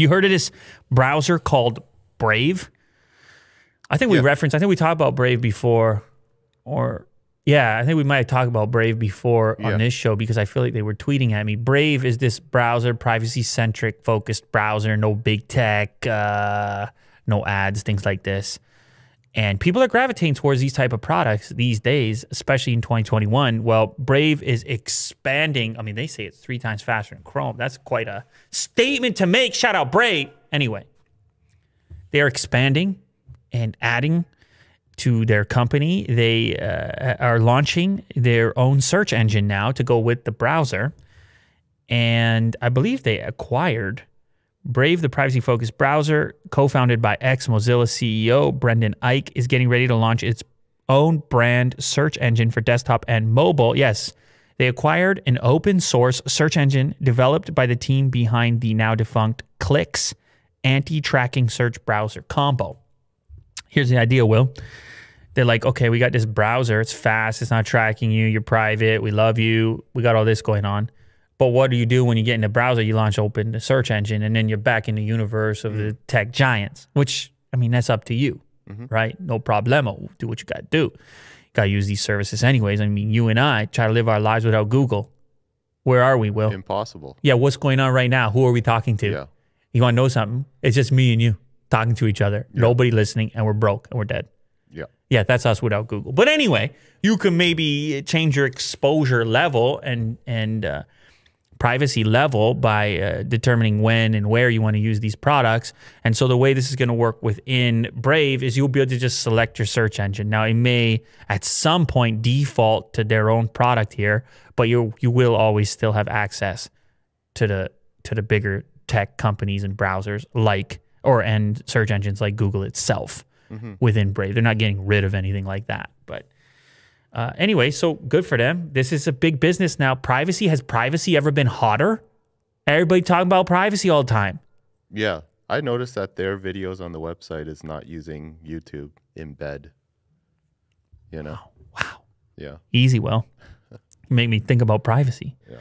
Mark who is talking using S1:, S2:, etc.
S1: You heard of this browser called Brave? I think we referenced, I think we talked about Brave before, or yeah, I think we might have talked about Brave before on this show because I feel like they were tweeting at me. Brave is this browser, privacy-centric focused browser, no big tech, no ads, things like this. And people are gravitating towards these type of products these days, especially in 2021. Well, Brave is expanding. I mean, they say it's 3 times faster than Chrome. That's quite a statement to make. Shout out Brave. Anyway, they are expanding and adding to their company. They are launching their own search engine now to go with the browser. And I believe they acquired Brave, the privacy-focused browser, co-founded by ex-Mozilla CEO Brendan Eich, is getting ready to launch its own brand search engine for desktop and mobile. Yes, they acquired an open-source search engine developed by the team behind the now-defunct Clicks anti-tracking search browser combo. Here's the idea, Will. They're like, okay, we got this browser. It's fast. It's not tracking you. You're private. We love you. We got all this going on. But what do you do when you get in the browser? You launch open the search engine, and then you're back in the universe of the tech giants, which, I mean, that's up to you, right? No problemo. Do what you got to do. You got to use these services anyways. I mean, you and I try to live our lives without Google. Where are we, Will?
S2: Impossible.
S1: Yeah, what's going on right now? Who are we talking to?
S2: Yeah.
S1: You want to know something? It's just me and you talking to each other.
S2: Yeah.
S1: Nobody listening, and we're broke, and we're dead.
S2: Yeah.
S1: Yeah, that's us without Google. But anyway, you can maybe change your exposure level and privacy level by determining when and where you want to use these products. And so the way this is going to work within Brave is you'll be able to just select your search engine. Now, it may at some point default to their own product here, but you will always still have access to the bigger tech companies and browsers and search engines like Google itself within Brave. They're not getting rid of anything like that. But anyway, so good for them. This is a big business now. Privacy, has privacy ever been hotter? Everybody talking about privacy all the time.
S2: Yeah. I noticed that their videos on the website is not using YouTube embed. You know?
S1: Wow.
S2: Yeah.
S1: Easy, Will. You make me think about privacy.
S2: Yeah.